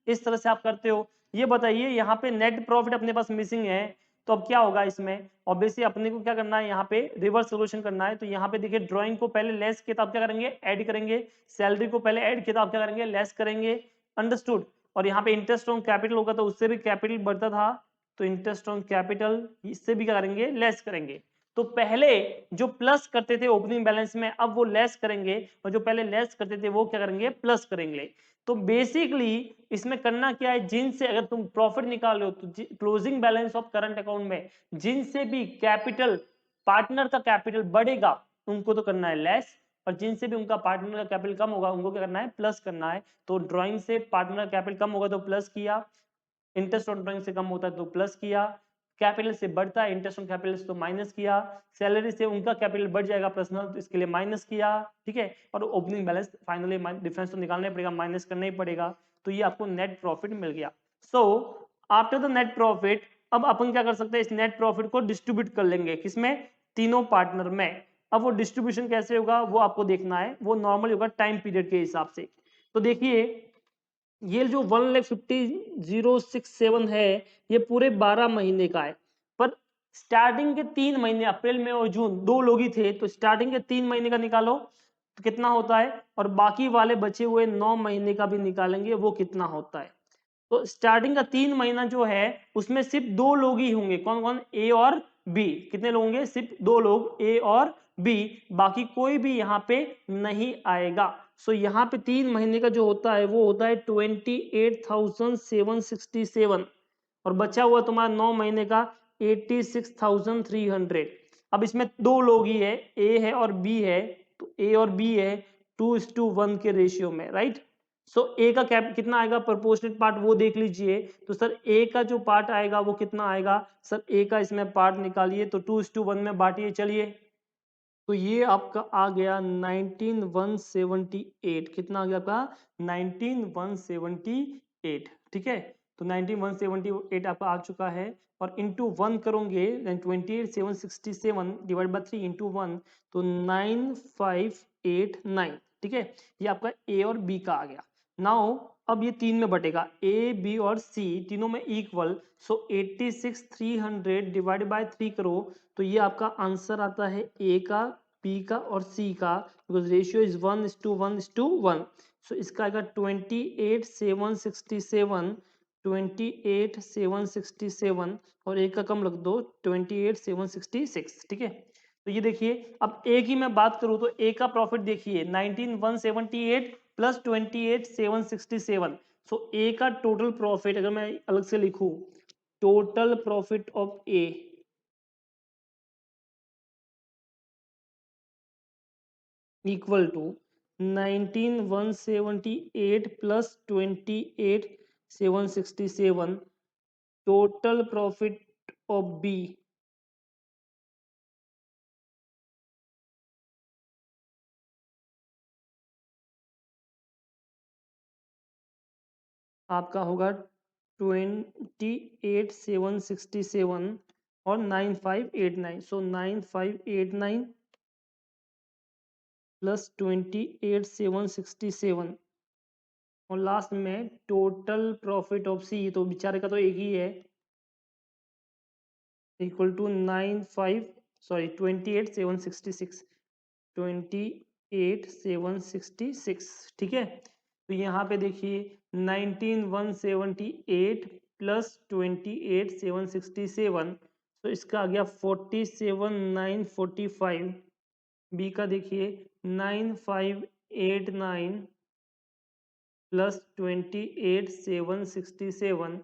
इस तरह से आप करते हो। ये बताइए यहाँ पे नेट प्रॉफिट अपने पास मिसिंग है, तो अब क्या होगा इसमें, ऑब्वियसली अपने को क्या करना है, यहाँ पे रिवर्स सोल्यूशन करना है। तो यहाँ पे देखिए ड्राइंग को पहले लेस किया तो आप क्या करेंगे, ऐड करेंगे, सैलरी को पहले ऐड किया तो आप क्या करेंगे, लेस करेंगे, अंडरस्टूड। और यहाँ पे इंटरेस्ट ऑन कैपिटल होगा तो उससे भी कैपिटल बढ़ता था, तो इंटरेस्ट ऑन कैपिटल इससे भी क्या करेंगे, लेस करेंगे। तो पहले जो प्लस करते थे ओपनिंग बैलेंस में, अब वो लेस करेंगे, और जो पहले लेस करते थे वो क्या करेंगे, प्लस करेंगे। तो बेसिकली इसमें करना क्या है, जिनसे अगर तुम प्रॉफिट निकाल रहे हो तो closing balance of current account में जिनसे भी कैपिटल, पार्टनर का कैपिटल बढ़ेगा उनको तो करना है लेस, और जिनसे भी उनका पार्टनर का कैपिटल कम होगा उनको क्या करना है, प्लस करना है। तो ड्राइंग से पार्टनर कैपिटल कम होगा तो प्लस किया, इंटरेस्ट ऑन ड्राइंग से कम होता है तो प्लस किया, कैपिटल से बढ़ता है इंटरेस्ट ऑन कैपिटल से तो माइनस किया, सैलरी से उनका कैपिटल बढ़ जाएगा पर्सनल तो इसके लिए माइनस किया, ठीक है। और ओपनिंग बैलेंस फाइनली डिफरेंस तो निकालना ही पड़ेगा, माइनस करना ही पड़ेगा, तो ये आपको नेट प्रॉफिट मिल गया। So after the net profit अब अपन क्या कर सकते हैं, इस नेट प्रॉफिट को डिस्ट्रीब्यूट कर लेंगे, किसमें, तीनों पार्टनर में। अब वो डिस्ट्रीब्यूशन कैसे होगा वो आपको देखना है, वो नॉर्मली होगा टाइम पीरियड के हिसाब से। तो देखिए ये जो 1,50,067 है ये पूरे 12 महीने का है, पर स्टार्टिंग के 3 महीने अप्रैल में और जून दो लोग ही थे, तो स्टार्टिंग के 3 महीने का निकालो तो कितना होता है, और बाकी वाले बचे हुए 9 महीने का भी निकालेंगे वो कितना होता है। तो स्टार्टिंग का 3 महीना जो है उसमें सिर्फ दो लोग ही होंगे, कौन कौन, ए और बी। कितने लोग होंगे, सिर्फ दो लोग, ए और बी, बाकी कोई भी यहाँ पे नहीं आएगा। सो यहाँ पे 3 महीने का जो होता है वो होता है 28,767, और बचा हुआ तुम्हारा 9 महीने का 86,300। अब इसमें दो लोग ही है, ए है और बी है, तो ए और बी है 2:1 के रेशियो में, राइट। सो ए का कैप कितना आएगा, प्रोपोर्शनेट पार्ट वो देख लीजिए। तो सर ए का जो पार्ट आएगा वो कितना आएगा, सर ए का इसमें पार्ट निकालिए तो 2:1 में बांटिए, चलिए। तो ये आपका आ गया 19,178, कितना आ गया आपका 19,178, ठीक है। तो 19,178 आपका आ चुका है, और इंटू 1 करोगे 28,767 डिवाइड बाई 3 इंटू 1 तो 9,589, ठीक है। ये आपका ए और बी का आ गया। नाउ अब ये तीन में बटेगा, ए बी और सी तीनों में इक्वल, सो 86,300 डिवाइड बाय 3 करो तो ये आपका आंसर आता है ए का, बी का और सी का, बिकॉज रेशियो इज 1:1:1। सो इसका आएगा 28,767, 28,767, और ए का कम रख दो 28,766, ठीक है। तो ये देखिए अब ए की मैं बात करूं तो ए का प्रॉफिट देखिए 19,178 प्लस 28,767। सो ए का टोटल प्रॉफिट अगर मैं अलग से लिखूं, total profit of A equal to 19,178 plus 28,767, total profit of B आपका होगा 28,767 और 9,589, सो 9,589 प्लस 28,767, और लास्ट में टोटल प्रॉफिट ऑफ सी, तो बेचारे का तो एक ही है, इक्वल टू 28,766, 28,766, ठीक है। तो यहाँ पे देखिए 19,178 प्लस 28,767, तो इसका आ गया 47,945। बी का देखिए 9,589 प्लस 28,767,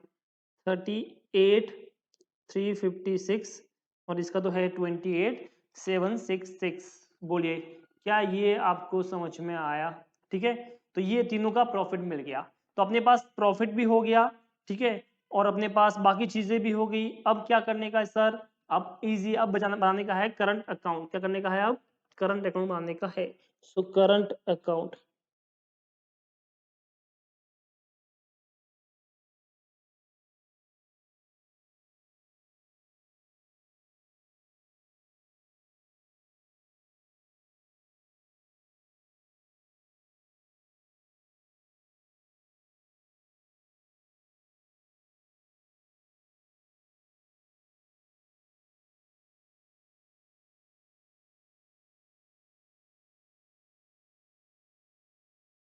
38,356, और इसका तो है 28,766। बोलिए क्या ये आपको समझ में आया, ठीक है। तो ये तीनों का प्रॉफिट मिल गया। तो अपने पास प्रॉफिट भी हो गया, ठीक है, और अपने पास बाकी चीजें भी हो गई। अब क्या करने का है सर, अब इजी, अब बनाने का है करंट अकाउंट। क्या करने का है, अब करंट अकाउंट बनाने का है। So current account,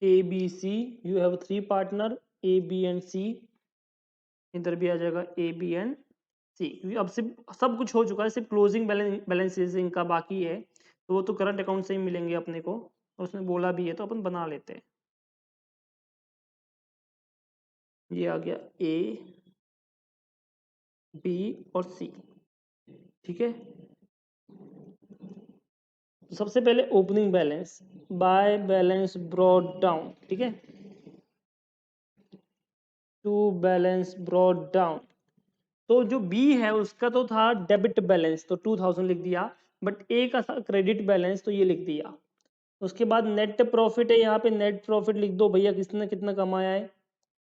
A B C, you have three partner A B and C, इधर भी आ जाएगा ए बी एंड सी, क्योंकि अब सिर्फ सब कुछ हो चुका है, सिर्फ क्लोजिंग बैलेंसेस इनका बाकी है, तो वो तो करंट अकाउंट से ही मिलेंगे अपने को, और उसने बोला भी है तो अपन बना लेते हैं। ये आ गया ए बी और सी, ठीक है। तो सबसे पहले opening balance, by balance brought down, ठीक है, टू बैलेंस ब्रॉट डाउन। तो जो बी है उसका तो था डेबिट बैलेंस, तो 2000 लिख दिया, बट ए का था क्रेडिट बैलेंस, तो ये लिख दिया। उसके बाद नेट प्रॉफिट है, यहाँ पे नेट प्रॉफिट लिख दो भैया, किसने कितना कमाया है।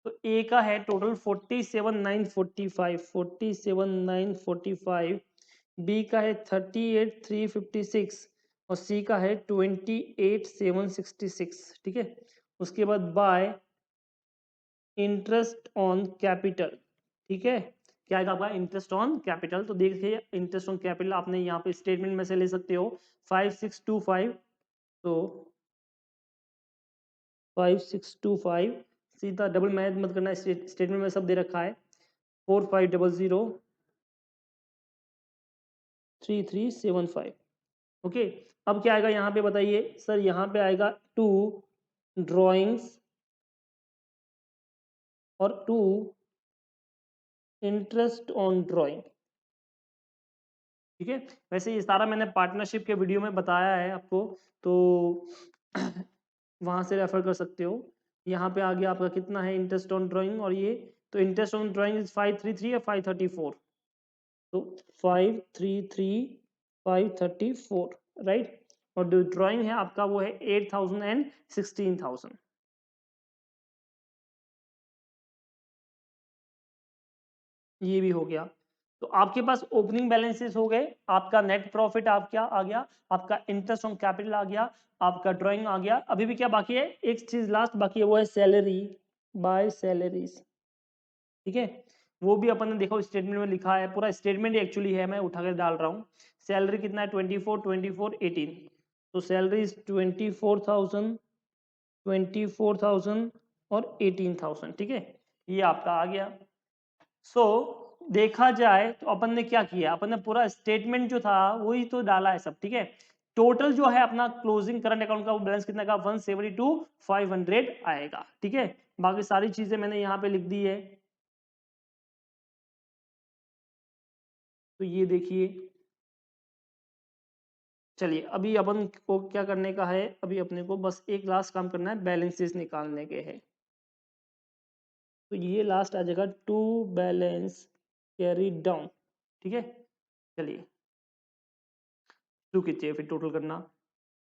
तो ए का है टोटल 47,945, 47,945, बी का है 38,356, और सी का है 28,766, ठीक है। उसके बाद बाय इंटरेस्ट ऑन कैपिटल, ठीक है, क्या आएगा आपका इंटरेस्ट ऑन कैपिटल। तो देखिए इंटरेस्ट ऑन कैपिटल आपने यहाँ पे स्टेटमेंट में से ले सकते हो 5625, तो 5625, सीधा डबल मैथ मत करना, स्टेटमेंट में सब दे रखा है, 4500 3375, ओके। अब क्या आएगा यहाँ पे बताइए सर, यहाँ पे आएगा टू ड्रॉइंग्स और टू इंटरेस्ट ऑन ड्रॉइंग, ठीक है। वैसे ये सारा मैंने पार्टनरशिप के वीडियो में बताया है आपको, तो वहां से रेफर कर सकते हो। यहाँ पे आ गया आपका कितना है इंटरेस्ट ऑन ड्राइंग, और ये तो इंटरेस्ट ऑन ड्राइंग इज 533 या 534, तो 533 534, राइट। और जो ड्राइंग है आपका वो है 8,000 एंड 16,000, ये भी हो गया। तो आपके पास ओपनिंग बैलेंसेस हो गए, आपका नेट प्रॉफिट आपका आ गया, आपका इंटरेस्ट ऑन कैपिटल आ गया, आपका ड्राइंग आ गया। अभी भी क्या बाकी है, एक चीज लास्ट बाकी है, वो है सैलरी, बाय सैलरीज, ठीक है। वो भी अपन ने देखो स्टेटमेंट में लिखा है, पूरा स्टेटमेंट एक्चुअली है, मैं उठा कर डाल रहा हूँ। सैलरी कितना है 24 तो सैलरी 24,000 24,000 और 18,000, ठीक है, ये आपका आ गया। सो देखा जाए तो अपन ने क्या किया, अपन ने पूरा स्टेटमेंट जो था वही तो डाला है सब, ठीक है। टोटल जो है अपना क्लोजिंग करंट अकाउंट का बैलेंस कितना का 172,500 आएगा, ठीक है। बाकी सारी चीजें मैंने यहाँ पे लिख दी है, तो ये देखिए। चलिए अभी अपन को क्या करने का है, अभी अपने को बस एक लास्ट काम करना है, बैलेंसेस निकालने के हैं। तो ये लास्ट आ जाएगा टू बैलेंस कैरी डाउन, ठीक है। चलिए शुरू कीजिए फिर टोटल करना,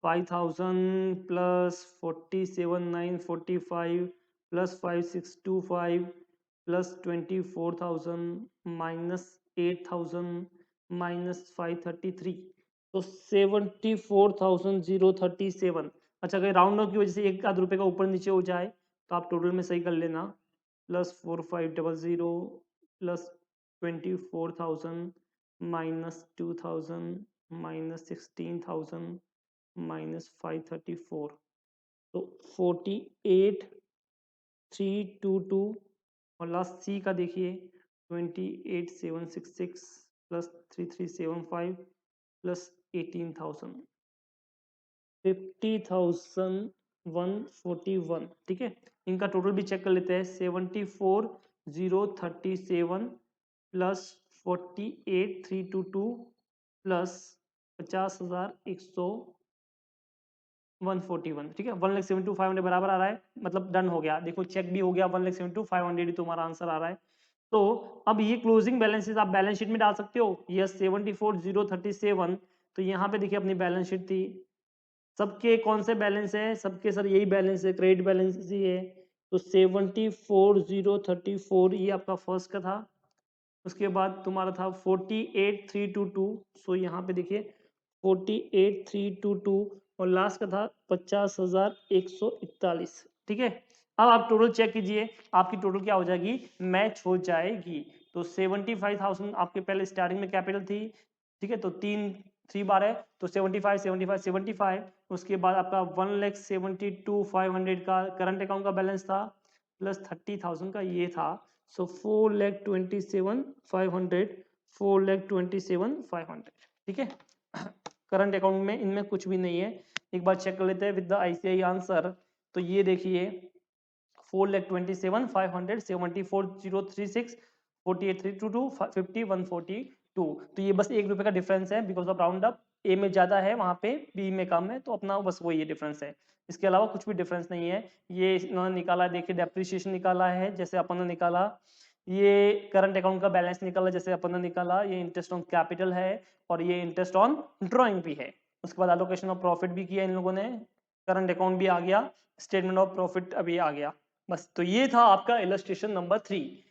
5,000 plus 47,945 plus 5,625 plus 24,000 minus 8,000 minus 533, तो 74,037। अच्छा अगर राउंड ऑफ की वजह से एक आध रुपये का ऊपर नीचे हो जाए तो आप टोटल में सही कर लेना, plus 4,500 plus 24,000 minus 2,000 minus 16,000 minus 534, तो 48,322, और लास्ट सी का देखिए 28,766 प्लस 3,375 प्लस 18,000 50,141, ठीक है। इनका टोटल भी चेक कर लेते हैं, 74,037 प्लस 48,322 प्लस 50,100 141, ठीक है, 1,72,500 बराबर आ रहा है, मतलब डन हो गया। देखो चेक भी हो गया, 1,72,500 ही तुम्हारा आंसर आ रहा है। तो अब ये क्लोजिंग बैलेंसेस आप बैलेंस शीट में डाल सकते हो। यस, 74,037। तो यहाँ पे देखिए अपनी बैलेंस शीट थी। सबके कौन से बैलेंस है? सबके सर यही बैलेंस है, क्रेडिट बैलेंस ही है। तो 74,034 ये आपका फर्स्ट का था। उसके बाद तुम्हारा था 48,322। सो यहाँ पे देखिए 48,322 और लास्ट का था 50,141, ठीक है। अब आप टोटल चेक कीजिए, आपकी टोटल क्या हो जाएगी, मैच हो जाएगी। तो 75,000 आपके पहले स्टार्टिंग में कैपिटल थी, ठीक है, तो 3 बार है, तो 75 75 75। उसके बाद आपका 1,72,500 का करंट अकाउंट का बैलेंस था, प्लस 30,000 का ये था। सो 4,27,500, 4,27,500, ठीक है। करंट अकाउंट में इनमें कुछ भी नहीं है। एक बार चेक कर लेते हैं विद द आईसीआई आंसर। तो ये देखिए 4,27,500, 74,036, 48,322, 50,142। तो ये बस ₹1 का डिफरेंस है, बिकॉज ऑफ राउंड अप। ए में ज्यादा है, वहां पे बी में कम है, तो अपना बस वही डिफरेंस है। इसके अलावा कुछ भी डिफरेंस नहीं है। ये इन्होंने निकाला, देखिए डेप्रिसिएशन निकाला है जैसे अपन ने निकाला, ये करंट अकाउंट का बैलेंस निकाला जैसे अपन ने निकाला, ये इंटरेस्ट ऑन कैपिटल है, और ये इंटरेस्ट ऑन ड्रॉइंग भी है। उसके बाद एलोकेशन ऑफ प्रॉफिट भी किया इन लोगों ने, करंट अकाउंट भी आ गया, स्टेटमेंट ऑफ प्रॉफिट अभी आ गया। बस, तो ये था आपका इलस्ट्रेशन नंबर 3।